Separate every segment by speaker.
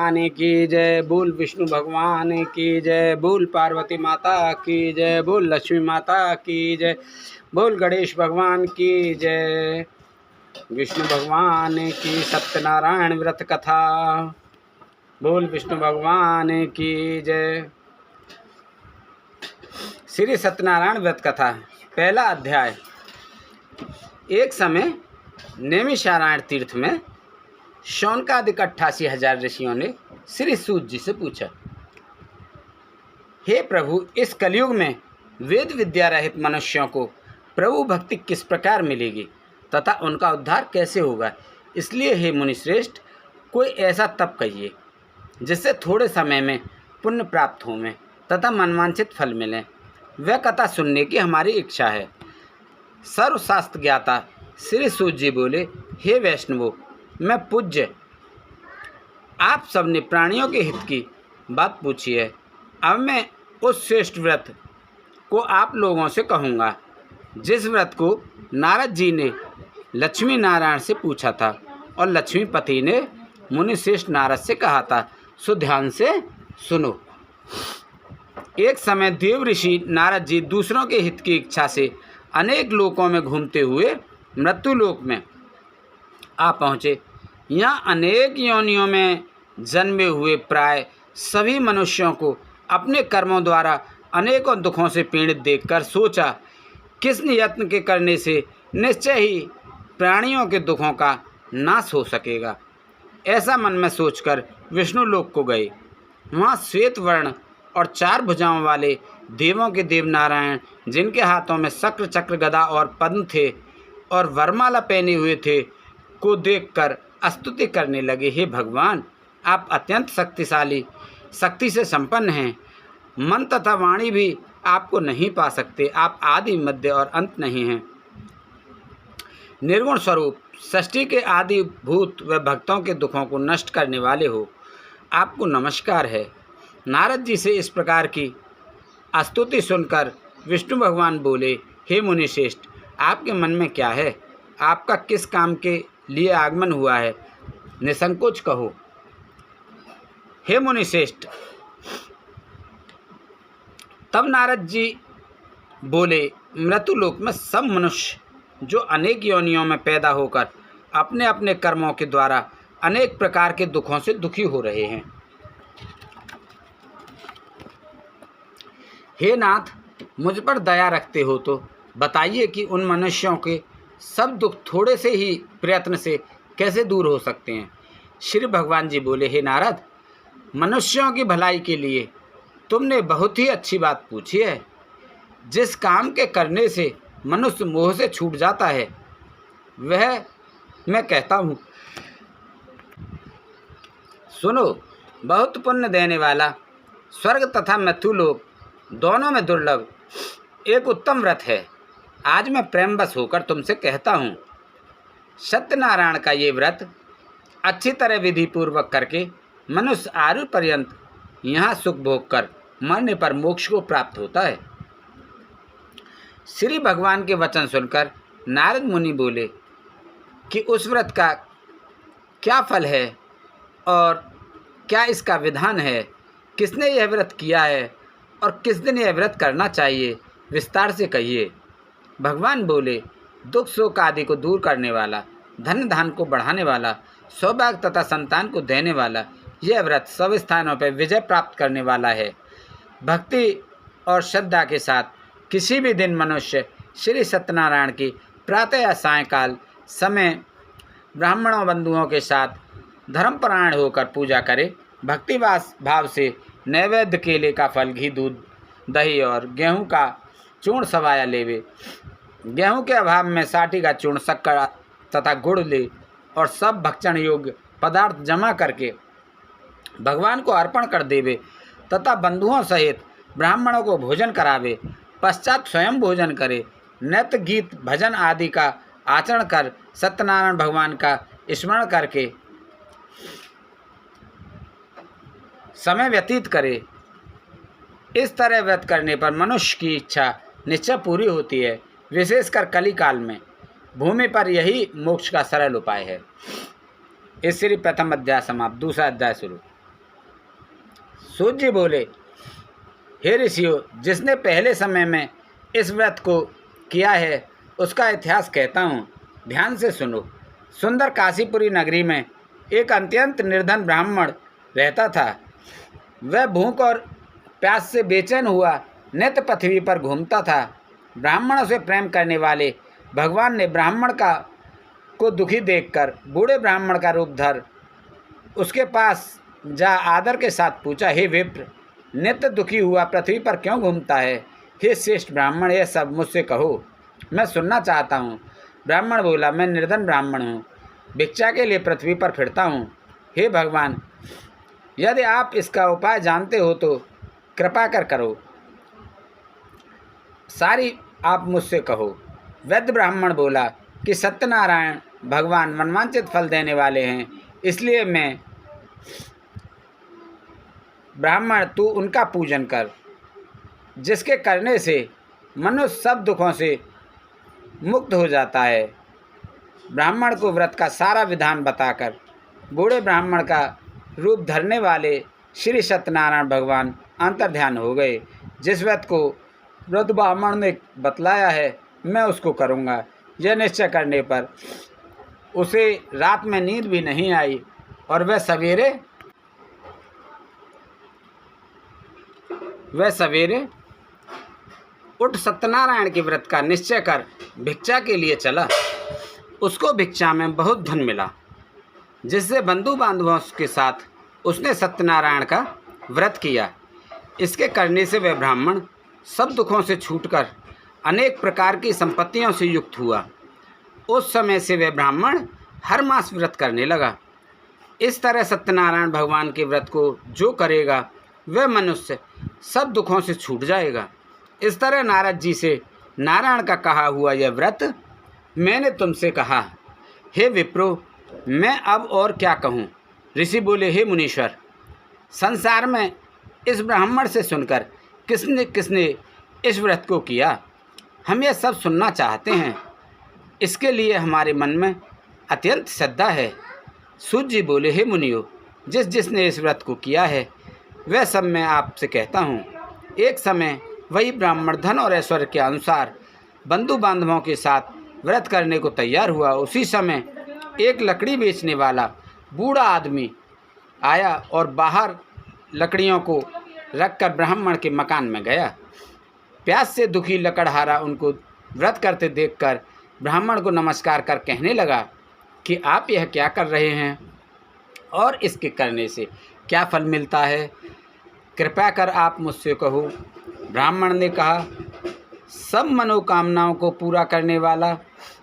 Speaker 1: भगवान की जय, बोल विष्णु भगवान की जय, बोल पार्वती माता की जय, बोल लक्ष्मी माता की जय, बोल गणेश भगवान की जय। विष्णु भगवान की सत्यनारायण व्रत कथा। बोल विष्णु भगवान की जय। श्री सत्यनारायण व्रत कथा, पहला अध्याय। एक समय नैमिषारण्य तीर्थ में शौनकादिक 88,000 ऋषियों ने श्री सूत जी से पूछा, हे प्रभु, इस कलयुग में वेद विद्या रहित मनुष्यों को प्रभु भक्ति किस प्रकार मिलेगी तथा उनका उद्धार कैसे होगा? इसलिए हे मुनिश्रेष्ठ, कोई ऐसा तप कहिए जिससे थोड़े समय में पुण्य प्राप्त हो में तथा मनवांछित फल मिले। वह कथा सुनने की हमारी इच्छा है। सर्वशास्त्र ज्ञाता श्री सूत जी बोले, हे वैष्णवों, मैं पूज्य, आप सबने प्राणियों के हित की बात पूछी है। अब मैं उस श्रेष्ठ व्रत को आप लोगों से कहूँगा जिस व्रत को नारद जी ने लक्ष्मी नारायण से पूछा था और लक्ष्मीपति ने मुनिश्रेष्ठ नारद से कहा था। सो ध्यान से सुनो। एक समय देव ऋषि नारद जी दूसरों के हित की इच्छा से अनेक लोकों में घूमते हुए मृत्युलोक में आ पहुँचे। यहाँ अनेक योनियों में जन्मे हुए प्राय सभी मनुष्यों को अपने कर्मों द्वारा अनेकों दुखों से पीड़ित देखकर सोचा, किस यत्न के करने से निश्चय ही प्राणियों के दुखों का नाश हो सकेगा। ऐसा मन में सोचकर विष्णु लोक को गए। वहाँ श्वेत वर्ण और 4 भुजाओं वाले देवों के देव नारायण, जिनके हाथों में शक्र चक्र गदा और पद्म थे और वरमाला पहने हुए थे, को देखकर स्तुति करने लगे। हे भगवान, आप अत्यंत शक्तिशाली, शक्ति से संपन्न हैं। मन तथा वाणी भी आपको नहीं पा सकते। आप आदि, मध्य और अंत नहीं हैं। निर्गुण स्वरूप, सृष्टि के आदि भूत व भक्तों के दुखों को नष्ट करने वाले हो, आपको नमस्कार है। नारद जी से इस प्रकार की स्तुति सुनकर विष्णु भगवान बोले, हे मुनिश्रेष्ठ, आपके मन में क्या है? आपका किस काम के लिए आगमन हुआ है? निसंकोच कहो। हे मुनिश्रेष्ठ, तब नारद जी बोले, मृत्युलोक में सब मनुष्य जो अनेक योनियों में पैदा होकर अपने अपने कर्मों के द्वारा अनेक प्रकार के दुखों से दुखी हो रहे हैं। हे नाथ, मुझ पर दया रखते हो तो बताइए कि उन मनुष्यों के सब दुख थोड़े से ही प्रयत्न से कैसे दूर हो सकते हैं। श्री भगवान जी बोले, हे नारद, मनुष्यों की भलाई के लिए तुमने बहुत ही अच्छी बात पूछी है। जिस काम के करने से मनुष्य मोह से छूट जाता है, वह मैं कहता हूँ। सुनो, बहुत पुण्य देने वाला स्वर्ग तथा मृत्युलोक दोनों में दुर्लभ एक उत्तम व्रत है। आज मैं प्रेमवश होकर तुमसे कहता हूँ। सत्यनारायण का ये व्रत अच्छी तरह विधि पूर्वक करके मनुष्य आयु पर्यंत यहाँ सुख भोग कर मरने पर मोक्ष को प्राप्त होता है। श्री भगवान के वचन सुनकर नारद मुनि बोले कि उस व्रत का क्या फल है और क्या इसका विधान है? किसने यह व्रत किया है और किस दिन यह व्रत करना चाहिए? विस्तार से कहिए। भगवान बोले, दुख शोक आदि को दूर करने वाला, धन धान को बढ़ाने वाला, सौभाग्य तथा संतान को देने वाला, यह व्रत सब स्थानों पर विजय प्राप्त करने वाला है। भक्ति और श्रद्धा के साथ किसी भी दिन मनुष्य श्री सत्यनारायण की प्रातः या सायंकाल समय ब्राह्मणों बंधुओं के साथ धर्मपरायण होकर पूजा करे। भक्ति भाव से नैवेद्य केले का फल, घी, दूध, दही और गेहूं का चूर्ण सवाया लेवे। गेहूं के अभाव में साठी का चूर्ण, शक्कर तथा गुड़ ले और सब भक्षण योग्य पदार्थ जमा करके भगवान को अर्पण कर देवे तथा बंधुओं सहित ब्राह्मणों को भोजन करावे। पश्चात स्वयं भोजन करे। नृत्य, गीत, भजन आदि का आचरण कर सत्यनारायण भगवान का स्मरण करके समय व्यतीत करे। इस तरह व्रत करने पर मनुष्य की इच्छा निश्चय पूरी होती है। विशेषकर कली काल में भूमि पर यही मोक्ष का सरल उपाय है। इस श्री प्रथम अध्याय समाप्त। दूसरा अध्याय शुरू। सूत जी बोले, हे ऋषियों, जिसने पहले समय में इस व्रत को किया है उसका इतिहास कहता हूँ, ध्यान से सुनो। सुंदर काशीपुरी नगरी में एक अत्यंत निर्धन ब्राह्मण रहता था। वह भूख और प्यास से बेचैन हुआ नित्य पृथ्वी पर घूमता था। ब्राह्मणों से प्रेम करने वाले भगवान ने ब्राह्मण को दुखी देखकर बूढ़े ब्राह्मण का रूप धर उसके पास जा आदर के साथ पूछा, हे विप्र, नित्य दुखी हुआ पृथ्वी पर क्यों घूमता है? हे श्रेष्ठ ब्राह्मण, यह सब मुझसे कहो, मैं सुनना चाहता हूँ। ब्राह्मण बोला, मैं निर्धन ब्राह्मण हूँ, भिक्षा के लिए पृथ्वी पर फिरता हूँ। हे भगवान, यदि आप इसका उपाय जानते हो तो कृपा कर करो, सारी आप मुझसे कहो। वैद्य ब्राह्मण बोला कि सत्यनारायण भगवान मनवांचित फल देने वाले हैं, इसलिए मैं ब्राह्मण तू उनका पूजन कर, जिसके करने से मनुष्य सब दुखों से मुक्त हो जाता है। ब्राह्मण को व्रत का सारा विधान बताकर बूढ़े ब्राह्मण का रूप धरने वाले श्री सत्यनारायण भगवान अंतर्ध्यान हो गए। जिस व्रत को व्रत ब्राह्मण ने बतलाया है मैं उसको करूँगा। यह निश्चय करने पर उसे रात में नींद भी नहीं आई और वह सवेरे उठ सत्यनारायण के व्रत का निश्चय कर भिक्षा के लिए चला। उसको भिक्षा में बहुत धन मिला, जिससे बंधु बांधवों के साथ उसने सत्यनारायण का व्रत किया। इसके करने से वह ब्राह्मण सब दुखों से छूटकर अनेक प्रकार की संपत्तियों से युक्त हुआ। उस समय से वह ब्राह्मण हर मास व्रत करने लगा। इस तरह सत्यनारायण भगवान के व्रत को जो करेगा वह मनुष्य सब दुखों से छूट जाएगा। इस तरह नारद जी से नारायण का कहा हुआ यह व्रत मैंने तुमसे कहा। हे विप्रो, मैं अब और क्या कहूँ? ऋषि बोले, हे मुनीश्वर, संसार में इस ब्राह्मण से सुनकर किसने किसने इस व्रत को किया, हम यह सब सुनना चाहते हैं। इसके लिए हमारे मन में अत्यंत श्रद्धा है। सूत जी बोले, हे मुनियों, जिसने इस व्रत को किया है वह सब मैं आपसे कहता हूँ। एक समय वही ब्राह्मण धन और ऐश्वर्य के अनुसार बंधु बांधवों के साथ व्रत करने को तैयार हुआ। उसी समय एक लकड़ी बेचने वाला बूढ़ा आदमी आया और बाहर लकड़ियों को रखकर ब्राह्मण के मकान में गया। प्यास से दुखी लकड़हारा उनको व्रत करते देखकर ब्राह्मण को नमस्कार कर कहने लगा कि आप यह क्या कर रहे हैं और इसके करने से क्या फल मिलता है? कृपया कर आप मुझसे कहो। ब्राह्मण ने कहा, सब मनोकामनाओं को पूरा करने वाला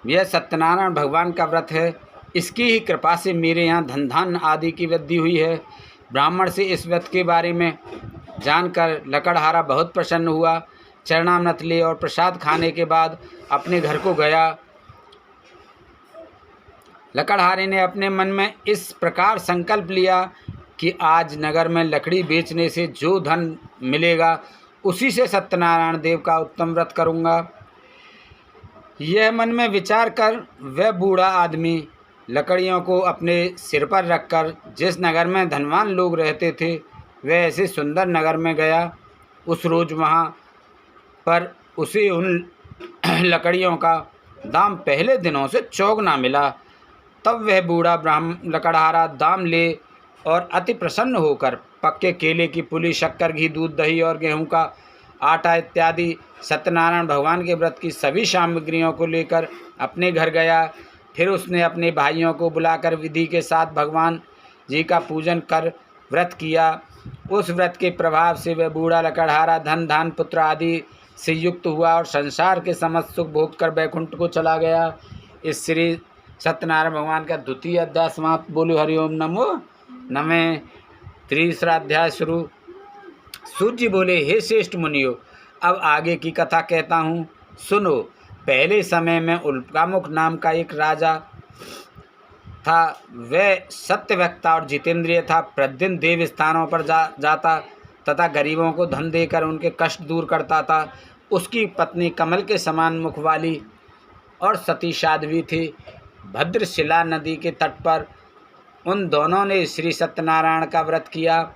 Speaker 1: यह सत्यनारायण भगवान का व्रत है। इसकी ही कृपा से मेरे यहाँ धन धान्य आदि की वृद्धि हुई है। ब्राह्मण से इस व्रत के बारे में जानकर लकड़हारा बहुत प्रसन्न हुआ। चरणामृत ले और प्रसाद खाने के बाद अपने घर को गया। लकड़हारे ने अपने मन में इस प्रकार संकल्प लिया कि आज नगर में लकड़ी बेचने से जो धन मिलेगा उसी से सत्यनारायण देव का उत्तम व्रत करूँगा। यह मन में विचार कर वह बूढ़ा आदमी लकड़ियों को अपने सिर पर रखकर जिस नगर में धनवान लोग रहते थे वह ऐसे सुंदर नगर में गया। उस रोज़ वहाँ पर उसे उन लकड़ियों का दाम पहले दिनों से चौगुना मिला। तब वह बूढ़ा लकड़हारा दाम ले और अति प्रसन्न होकर पक्के केले की पुली, शक्कर, घी, दूध, दही और गेहूं का आटा इत्यादि सत्यनारायण भगवान के व्रत की सभी सामग्रियों को लेकर अपने घर गया। फिर उसने अपने भाइयों को बुलाकर विधि के साथ भगवान जी का पूजन कर व्रत किया। उस व्रत के प्रभाव से वह बूढ़ा लकड़हारा धन धान पुत्र आदि से युक्त हुआ और संसार के समस्त सुख भोग कर बैकुंठ को चला गया। इस श्री सत्यनारायण भगवान का द्वितीय अध्याय समाप्त। बोलो हरिओम नमो नमे। तीसरा अध्याय शुरू। सूत जी बोले, हे श्रेष्ठ मुनियों, अब आगे की कथा कहता हूँ, सुनो। पहले समय में उल्कामुख नाम का एक राजा था। वह सत्यवक्ता और जितेंद्रिय था। प्रतिदिन देव स्थानों पर जाता तथा गरीबों को धन देकर उनके कष्ट दूर करता था। उसकी पत्नी कमल के समान मुख वाली और सती साध्वी थी। भद्रशिला नदी के तट पर उन दोनों ने श्री सत्यनारायण का व्रत किया।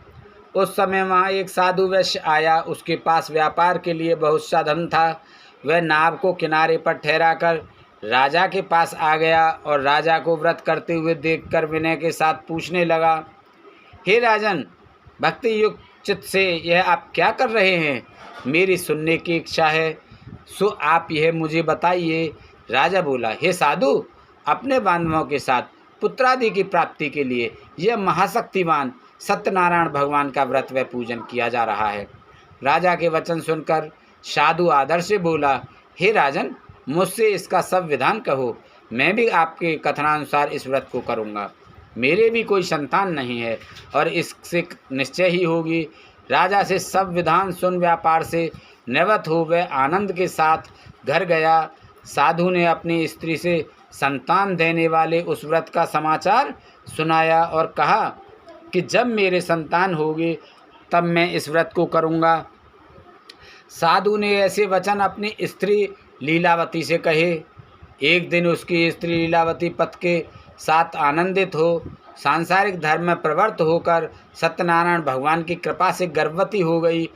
Speaker 1: उस समय वहाँ एक साधु वैश्य आया। उसके पास व्यापार के लिए बहुत सा धन था। वह नाव को किनारे पर ठहरा कर राजा के पास आ गया और राजा को व्रत करते हुए देखकर विनय के साथ पूछने लगा, हे राजन, भक्ति युक्त चित्त से यह आप क्या कर रहे हैं? मेरी सुनने की इच्छा है, सो आप यह मुझे बताइए। राजा बोला, हे साधु, अपने बांधवों के साथ पुत्रादि की प्राप्ति के लिए यह महाशक्तिमान सत्यनारायण भगवान का व्रत व पूजन किया जा रहा है। राजा के वचन सुनकर साधु आदर से बोला, हे राजन, मुझसे इसका सब विधान कहो, मैं भी आपके कथनानुसार इस व्रत को करूँगा। मेरे भी कोई संतान नहीं है और इससे निश्चय ही होगी। राजा से सब विधान सुन व्यापार से निवृत्त हो वह आनंद के साथ घर गया। साधु ने अपनी स्त्री से संतान देने वाले उस व्रत का समाचार सुनाया और कहा कि जब मेरे संतान होगी तब मैं इस व्रत को करूँगा। साधु ने ऐसे वचन अपनी स्त्री लीलावती से कहे। एक दिन उसकी स्त्री लीलावती पति के साथ आनंदित हो सांसारिक धर्म में प्रवृत्त होकर सत्यनारायण भगवान की कृपा से गर्भवती हो गई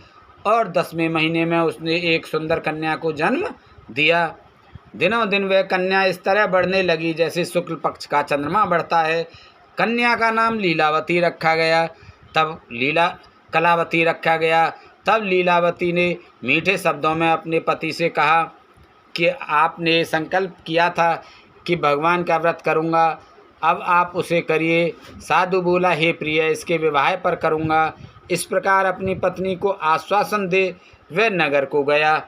Speaker 1: और 10वें महीने में उसने एक सुंदर कन्या को जन्म दिया। दिनों दिन वह कन्या इस तरह बढ़ने लगी जैसे शुक्ल पक्ष का चंद्रमा बढ़ता है। कन्या का नाम लीलावती रखा गया। तब लीलावती ने मीठे शब्दों में अपने पति से कहा कि आपने संकल्प किया था कि भगवान का व्रत करूँगा, अब आप उसे करिए। साधु बोला, हे प्रिय, इसके विवाह पर करूँगा। इस प्रकार अपनी पत्नी को आश्वासन दे वह नगर को गया।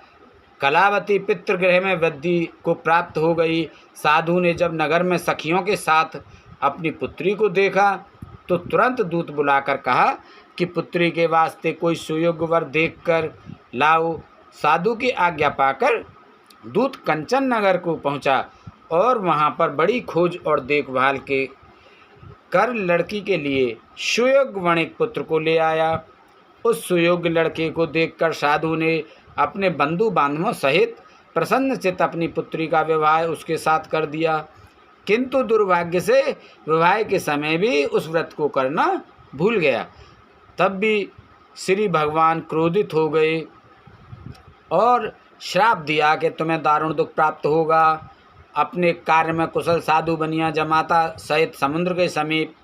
Speaker 1: कलावती पितृगृह में वृद्धि को प्राप्त हो गई। साधु ने जब नगर में सखियों के साथ अपनी पुत्री को देखा तो तुरंत दूत बुलाकर कहा कि पुत्री के वास्ते कोई सुयोग्य वर देखकर लाओ। साधु की आज्ञा पाकर दूत कंचन नगर को पहुंचा और वहां पर बड़ी खोज और देखभाल के कर लड़की के लिए सुयोग्य वणिक पुत्र को ले आया। उस सुयोग्य लड़के को देखकर साधु ने अपने बंधु बांधवों सहित प्रसन्नचित्त अपनी पुत्री का विवाह उसके साथ कर दिया। किंतु दुर्भाग्य से विवाह के समय भी उस व्रत को करना भूल गया। तब भी श्री भगवान क्रोधित हो गए और श्राप दिया कि तुम्हें दारुण दुख प्राप्त होगा। अपने कार्य में कुशल साधु बनिया जमाता सहित समुद्र के समीप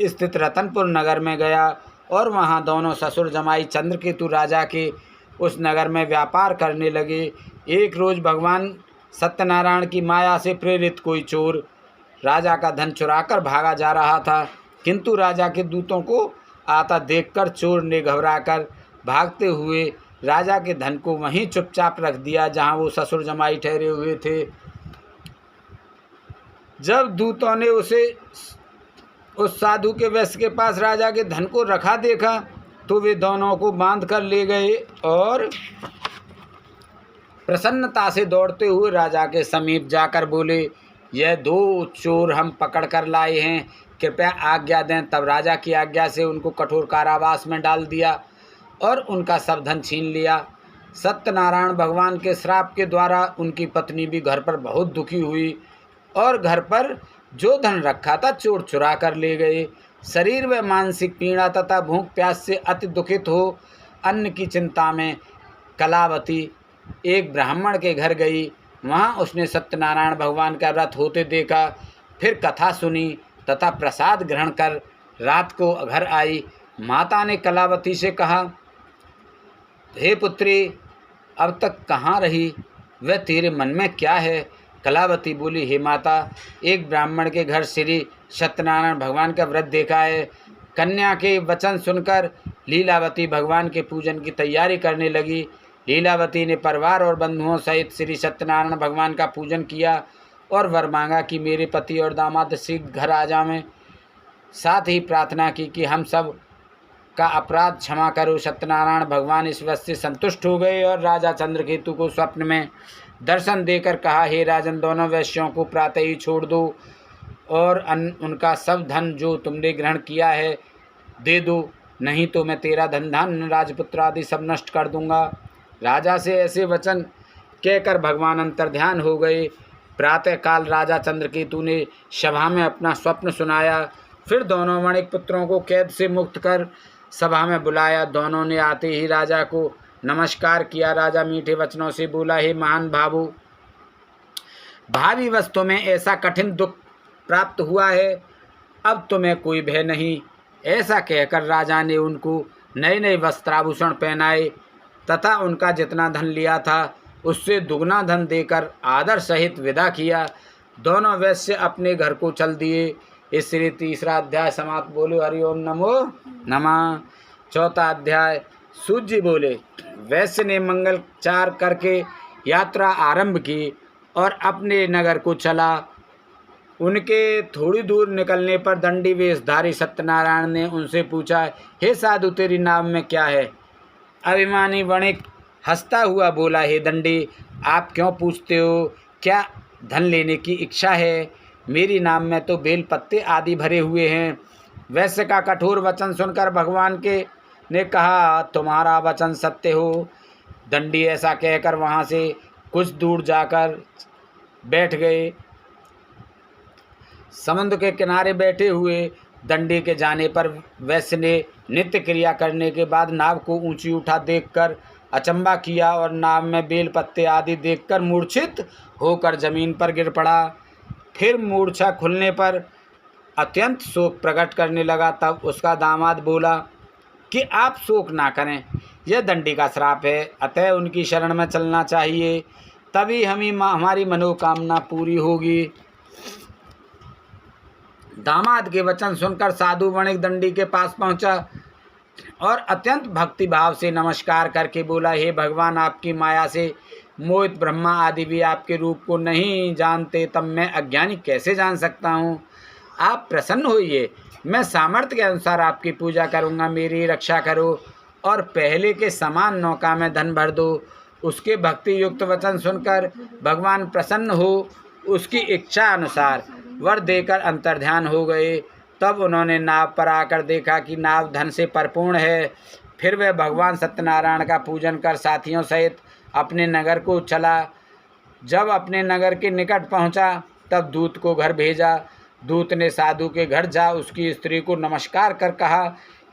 Speaker 1: स्थित रतनपुर नगर में गया और वहां दोनों ससुर जमाई चंद्रकेतु राजा के उस नगर में व्यापार करने लगे। एक रोज भगवान सत्यनारायण की माया से प्रेरित कोई चोर राजा का धन चुराकर भागा जा रहा था, किंतु राजा के दूतों को आता देखकर चोर ने घबराकर भागते हुए राजा के धन को वहीं चुपचाप रख दिया जहां वो ससुर जमाई ठहरे हुए थे। जब दूतों ने उसे उस साधु के वैश्य के पास राजा के धन को रखा देखा तो वे दोनों को बांध कर ले गए और प्रसन्नता से दौड़ते हुए राजा के समीप जाकर बोले, यह दो चोर हम पकड़ कर लाए हैं, कृपया आज्ञा दें। तब राजा की आज्ञा से उनको कठोर कारावास में डाल दिया और उनका सब धन छीन लिया। सत्यनारायण भगवान के श्राप के द्वारा उनकी पत्नी भी घर पर बहुत दुखी हुई और घर पर जो धन रखा था चोर चुरा कर ले गए। शरीर व मानसिक पीड़ा तथा भूख प्यास से अति दुखित हो अन्न की चिंता में कलावती एक ब्राह्मण के घर गई। वहाँ उसने सत्यनारायण भगवान का व्रत होते देखा, फिर कथा सुनी तथा प्रसाद ग्रहण कर रात को घर आई। माता ने कलावती से कहा, हे पुत्री, अब तक कहाँ रही? वह तेरे मन में क्या है? कलावती बोली, हे माता, एक ब्राह्मण के घर श्री सत्यनारायण भगवान का व्रत देखा है। कन्या के वचन सुनकर लीलावती भगवान के पूजन की तैयारी करने लगी। लीलावती ने परिवार और बंधुओं सहित श्री सत्यनारायण भगवान का पूजन किया और वर मांगा कि मेरे पति और दामाद शीघ्र घर आ जावें। साथ ही प्रार्थना की कि हम सब का अपराध क्षमा करो। सत्यनारायण भगवान इस व्रत से संतुष्ट हो गए और राजा चंद्रकेतु को स्वप्न में दर्शन देकर कहा, हे राजन, दोनों वैश्यों को प्रातः ही छोड़ दो और उनका सब धन जो तुमने ग्रहण किया है दे दो, नहीं तो मैं तेरा धन धान्य राजपुत्र आदि सब नष्ट कर दूंगा। राजा से ऐसे वचन कहकर भगवान अंतर्ध्यान हो गए। प्रातःकाल राजा चंद्रकेतु ने सभा में अपना स्वप्न सुनाया। फिर दोनों वणिक पुत्रों को कैद से मुक्त कर सभा में बुलाया। दोनों ने आते ही राजा को नमस्कार किया। राजा मीठे वचनों से बोला, हे महान भावो, भावी वस्तु में ऐसा कठिन दुख प्राप्त हुआ है, अब तुम्हें कोई भय नहीं। ऐसा कहकर राजा ने उनको नए नए वस्त्राभूषण पहनाए तथा उनका जितना धन लिया था उससे दुगना धन देकर आदर सहित विदा किया। दोनों वैश्य अपने घर को चल दिए। इसलिए तीसरा अध्याय समाप्त। बोले हरिओम नमो नमः। चौथा अध्याय। सूत जी बोले, वैश्य ने मंगलचार करके यात्रा आरंभ की और अपने नगर को चला। उनके थोड़ी दूर निकलने पर दंडी वेशधारी सत्यनारायण ने उनसे पूछा, हे साधु, तेरी नाम में क्या है? अभिमानी वणिक हंसता हुआ बोला, हे दंडी, आप क्यों पूछते हो? क्या धन लेने की इच्छा है? मेरी नाम में तो बेल पत्ते आदि भरे हुए हैं। वैश्य का कठोर वचन सुनकर भगवान के ने कहा, तुम्हारा वचन सत्य हो। दंडी ऐसा कहकर वहाँ से कुछ दूर जाकर बैठ गए। समुद्र के किनारे बैठे हुए दंडी के जाने पर वैश्य ने नित्य क्रिया करने के बाद नाव को ऊंची उठा देखकर अचंबा किया और नाव में बेल पत्ते आदि देखकर मूर्छित होकर जमीन पर गिर पड़ा। फिर मूर्छा खुलने पर अत्यंत शोक प्रकट करने लगा। तब उसका दामाद बोला कि आप शोक ना करें, यह दंडी का श्राप है, अतः उनकी शरण में चलना चाहिए, तभी हमारी मनोकामना पूरी होगी। दामाद के वचन सुनकर साधु वणिक दंडी के पास पहुंचा और अत्यंत भक्ति भाव से नमस्कार करके बोला, हे भगवान, आपकी माया से मोहित ब्रह्मा आदि भी आपके रूप को नहीं जानते, तब मैं अज्ञानी कैसे जान सकता हूँ? आप प्रसन्न होइए, मैं सामर्थ्य के अनुसार आपकी पूजा करूँगा। मेरी रक्षा करो और पहले के समान नौका में धन भर दो। उसके भक्ति युक्त वचन सुनकर भगवान प्रसन्न हो उसकी इच्छा अनुसार वर देकर अंतर्ध्यान हो गए। तब उन्होंने नाव पर आकर देखा कि नाव धन से परिपूर्ण है। फिर वह भगवान सत्यनारायण का पूजन कर साथियों सहित अपने नगर को चला। जब अपने नगर के निकट पहुंचा तब दूत को घर भेजा। दूत ने साधु के घर जा उसकी स्त्री को नमस्कार कर कहा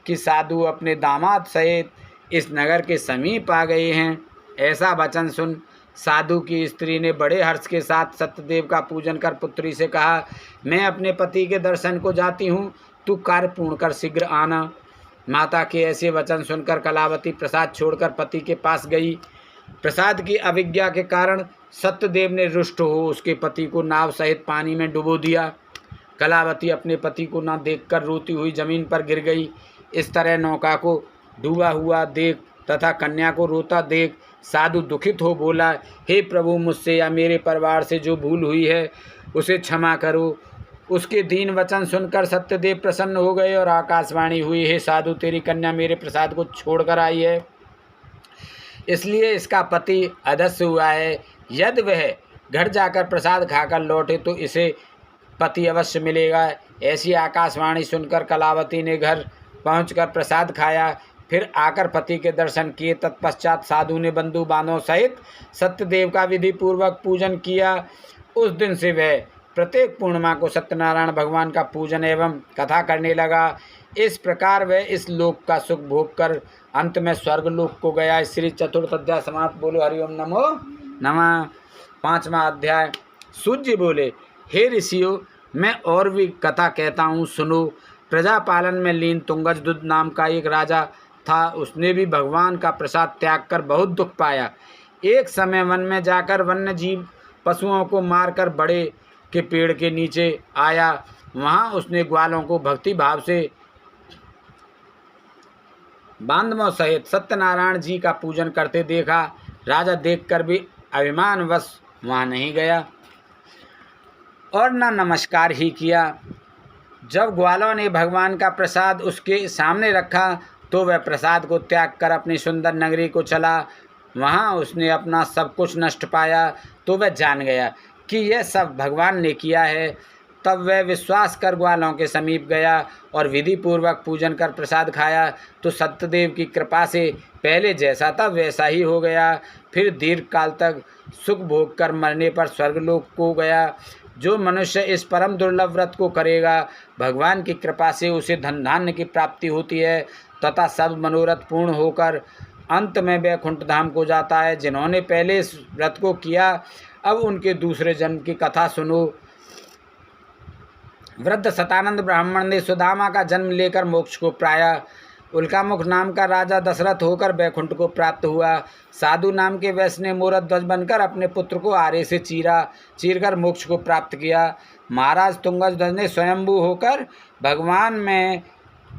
Speaker 1: कि साधु अपने दामाद सहित इस नगर के समीप आ गए हैं। ऐसा वचन सुन साधु की स्त्री ने बड़े हर्ष के साथ सत्यदेव का पूजन कर पुत्री से कहा, मैं अपने पति के दर्शन को जाती हूँ, तू कार्य पूर्ण कर शीघ्र आना। माता के ऐसे वचन सुनकर कलावती प्रसाद छोड़कर पति के पास गई। प्रसाद की अविज्ञा के कारण सत्यदेव ने रुष्ट हो उसके पति को नाव सहित पानी में डुबो दिया। कलावती अपने पति को न देखकर रोती हुई जमीन पर गिर गई। इस तरह नौका को डूबा हुआ देख तथा कन्या को रोता देख साधु दुखित हो बोला, हे प्रभु, मुझसे या मेरे परिवार से जो भूल हुई है उसे क्षमा करो। उसके दीन वचन सुनकर सत्यदेव प्रसन्न हो गए और आकाशवाणी हुई, हे साधु, तेरी कन्या मेरे प्रसाद को छोड़कर आई है, इसलिए इसका पति अदस्य हुआ है। यदि वह घर जाकर प्रसाद खाकर लौटे तो इसे पति अवश्य मिलेगा। ऐसी आकाशवाणी सुनकर कलावती ने घर पहुंचकर प्रसाद खाया, फिर आकर पति के दर्शन किए। तत्पश्चात साधु ने बंधु बांधवों सहित सत्यदेव का विधि पूर्वक पूजन किया। उस दिन से वह प्रत्येक पूर्णिमा को सत्यनारायण भगवान का पूजन एवं कथा करने लगा। इस प्रकार वह इस लोक का सुख भोग कर अंत में स्वर्ग लोक को गया। श्री चतुर्थ अध्याय समाप्त। बोलो हरिओम नमो नमः। पांचवा अध्याय। सूत जी बोले, हे ऋषियों, मैं और भी कथा कहता हूँ, सुनो। प्रजापालन में लीन तुंगजदुत नाम का एक राजा था। उसने भी भगवान का प्रसाद त्याग कर बहुत दुख पाया। एक समय वन में जाकर वन्य जीव पशुओं को मारकर बड़े के पेड़ के नीचे आया। वहाँ उसने ग्वालों को भक्ति भाव से बांधवों सहित सत्यनारायण जी का पूजन करते देखा। राजा देखकर भी अभिमानवश वहाँ नहीं गया और न नमस्कार ही किया। जब ग्वालों ने भगवान का प्रसाद उसके सामने रखा तो वह प्रसाद को त्याग कर अपनी सुंदर नगरी को चला। वहाँ उसने अपना सब कुछ नष्ट पाया तो वह जान गया कि यह सब भगवान ने किया है। तब वह विश्वास कर ग्वालों के समीप गया और विधि पूर्वक पूजन कर प्रसाद खाया तो सत्यदेव की कृपा से पहले जैसा था वैसा ही हो गया। फिर दीर्घ काल तक सुख भोग कर मरने पर स्वर्गलोक को गया। जो मनुष्य इस परम दुर्लभ व्रत को करेगा, भगवान की कृपा से उसे धन धान्य की प्राप्ति होती है तथा सब मनोरथ पूर्ण होकर अंत में वैकुंठ धाम को जाता है। जिन्होंने पहले इस व्रत को किया, अब उनके दूसरे जन्म की कथा सुनो। वृद्ध शतानंद ब्राह्मण ने सुदामा का जन्म लेकर मोक्ष को पाया। उल्कामुख नाम का राजा दशरथ होकर वैकुंठ को प्राप्त हुआ। साधु नाम के वैश्य ने मोरध्वज ध्वज बनकर अपने पुत्र को आरे से चीरकर मोक्ष को प्राप्त किया। महाराज तुंगध्वज ने स्वयंभू होकर भगवान में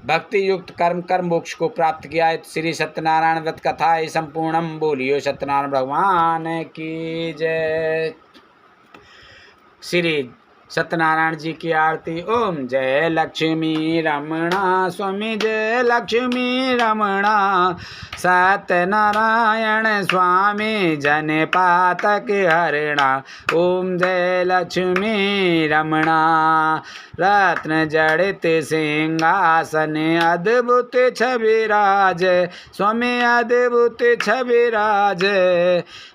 Speaker 1: भक्ति युक्त कर्म कर मोक्ष को प्राप्त किया। श्री सत्यनारायण व्रत कथा संपूर्णम। बोलियो सत्यनारायण भगवान की जय। श्री सत्यनारायण जी की आरती। ओम जय लक्ष्मी रमणा स्वामी, जय लक्ष्मी रमणा। सत्यनारायण स्वामी जन पातक हरणा। ओम जय लक्ष्मी रमणा। रत्न जड़ित सिंहासन अद्भुत छविराज, स्वामी अद्भुत छविराज।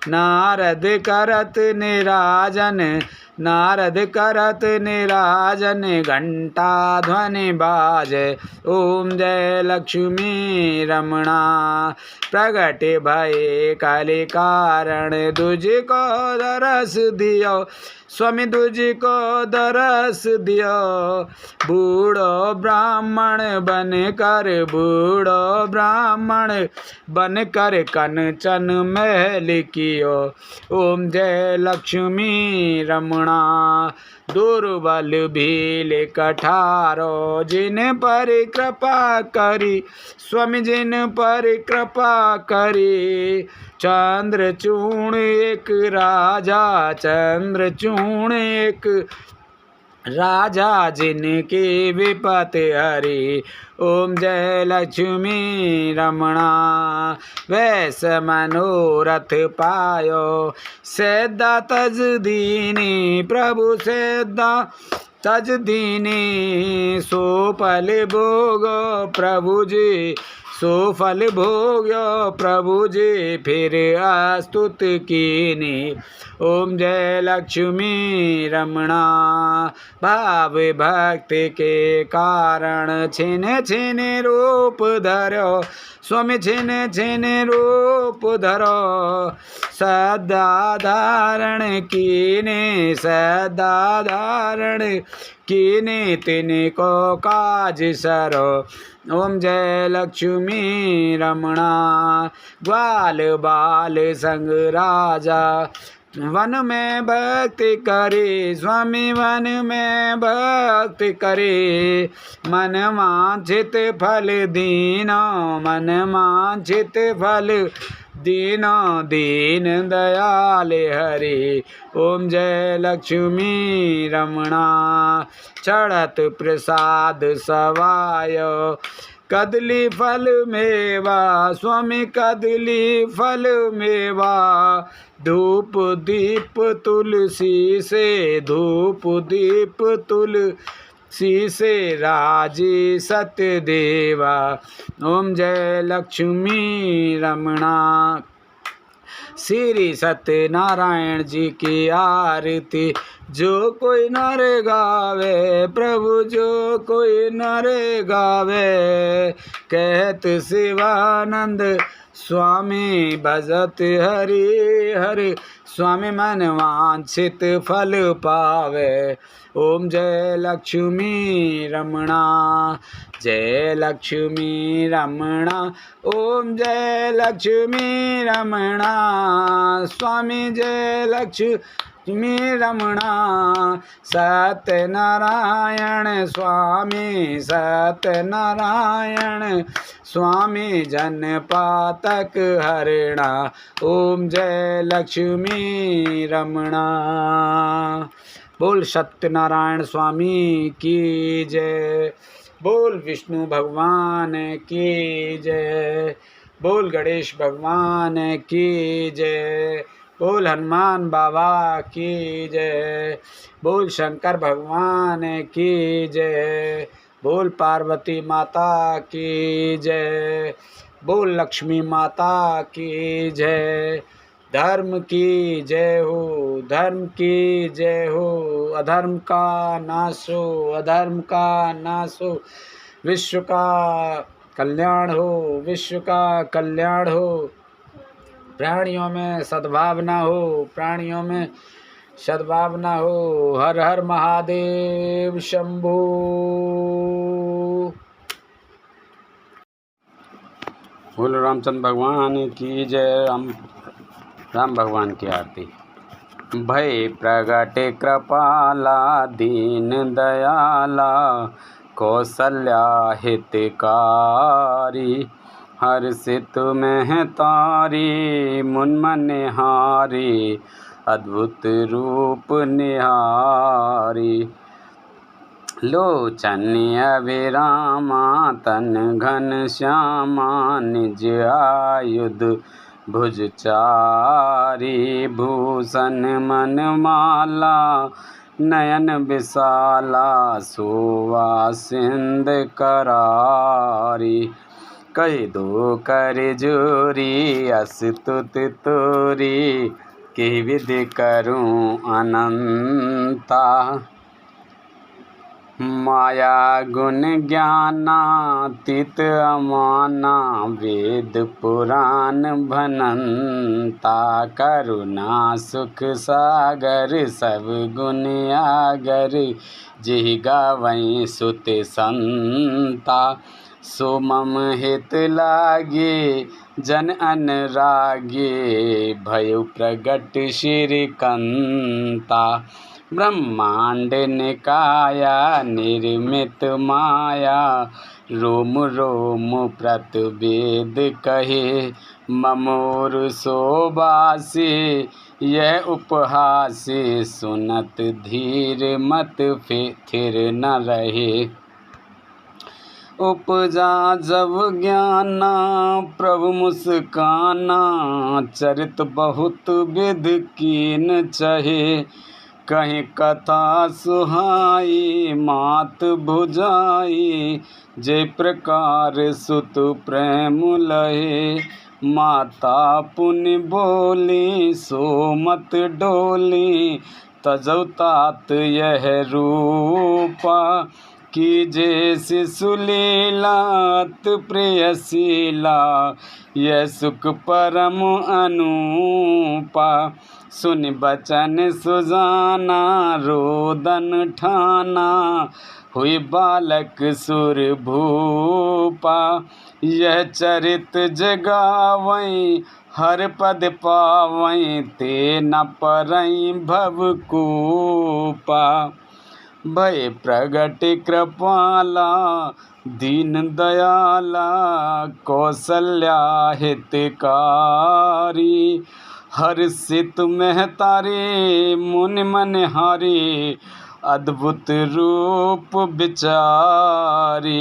Speaker 1: नारद करत निराजन, नारद करत निराजन, घंटा ध्वनि बाज। ओम जय लक्ष्मी रमणा। प्रगट भये कलि कारण, तुझको दरस दियो, स्वामी तुझको दरस दियो। बूढ़ो ब्राह्मण बन कर, बूढ़ो ब्राह्मण बन कर कंचन महल कियो। ओम जय लक्ष्मी रमणा। दुर्बल भील कठारो, जिन पर कृपा करी, स्वामी जिन पर कृपा करी। चंद्रचूर्ण एक राजा, चंद्रचूर्ण एक राजा, जिनकी विपत हरी। ओम जय लक्ष्मी रमणा। वैस मनोरथ पायो, सेदा तज दीनी, प्रभु सेदा तज दीनी। सो फल भोगो प्रभु जी, सो फल भोग्यो प्रभु जी, फिर अस्तुत कीनी। ओम जय लक्ष्मी रमणा। भाव भक्ति के कारण छिन छिन रूप धरो, स्वामी छिन छिन रूप धरो। सदा धारण कीने, सदा धारण कीने, तिनको काज सरो। ओम जय लक्ष्मी रमणा। ग्वाल बाल संग राजा, वन में भक्ति करे, स्वामी वन में भक्ति करे। मन वांछित फल दीनो, मन वांछित फल दीनो, दीन दयाल हरि। ओम जय लक्ष्मी रमणा। चढ़त प्रसाद सवायो, कदली फल मेवा, स्वामी कदली फल मेवा। धूप दीप तुलसी से, धूप दीप तुलसी से, राजी सत्य देवा। ओम जय लक्ष्मी रमणा। श्री सत्यनारायण जी की आरती। जो कोई नर गावे प्रभु, जो कोई नर गावे। कहत शिवानंद स्वामी भजत हरि हरि, स्वामी मन वांछित फल पावे। ओम जय लक्ष्मी रमणा। जय लक्ष्मी रमणा। ओम जय लक्ष्मी रमणा। स्वामी जय लक्ष्मी रमणा। सत्यनारायण स्वामी, सत्यनारायण स्वामी जन पातक हरणा। ओम जय लक्ष्मी रमणा। बोल सत्यनारायण स्वामी की जय। बोल विष्णु भगवान की जय। बोल गणेश भगवान की जय। बोल हनुमान बाबा की जय। बोल शंकर भगवान की जय। बोल पार्वती माता की जय। बोल लक्ष्मी माता की जय। धर्म की जय हो, धर्म की जय हो। अधर्म का नाश हो, अधर्म का नाश हो। विश्व का कल्याण हो, विश्व का कल्याण हो। प्राणियों में सद्भावना हो, प्राणियों में सद्भावना हो। हर हर महादेव शंभू। बोलो रामचंद्र भगवान की जय। राम भगवान की आरती। भय प्रगटे कृपाला दीन दयाला, कौशल्या हितकारी। हर्षित में तारी मुन मनिहारी, अद्भुत रूप निहारी। लोचन अभिरामा तन घन श्यामा, निज आयुध भुजचारी। भूषण मनमाला नयन विशाला, शोभा सिंध करारी। कह दो कर जोरी अस्तुत तोरी, कि विधि करूं अनंता। माया गुण ज्ञानातीत अमाना, वेद पुराण भनंता। करुणा सुख सागर सब गुण आगर, जिहि गावै सुत संता। सो मम हित लागे जन अनुरागे, भयो प्रगट श्रीकंता। ब्रह्मांड निकाया निर्मित माया, रोम रोम प्रतिवेद कहे। ममोर शोभासे यह उपहासे, सुनत धीर मत थिर न रहे। उपजा जब ज्ञाना प्रभु मुस्काना, चरित बहुत विध कीन चहे। कहीं कथा सुहाई मात भुजाई, जय प्रकार सुत प्रेम लहे। माता पुनि बोली सो मत डोली, तजौ तात यह रूपा। कीजे शिशु लीला अति प्रियशीला, यह सुख परम अनूपा। सुन बचन सुजाना रोदन ठाना, हुई बालक सुर भूपा। यह चरित जगावै हर पद पावै, ते न परई भवकूपा। भय प्रगट कृपाला दीन दयाला, कौशल्या हितकारी। हर्षित में तारे मुनि मनिहारी, अद्भुत रूप विचारी।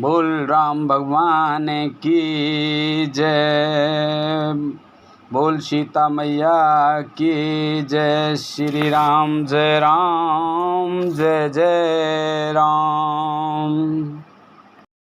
Speaker 1: बोल राम भगवान की जय। बोल सीता मैया की जय। श्री राम जय राम, जय जय राम।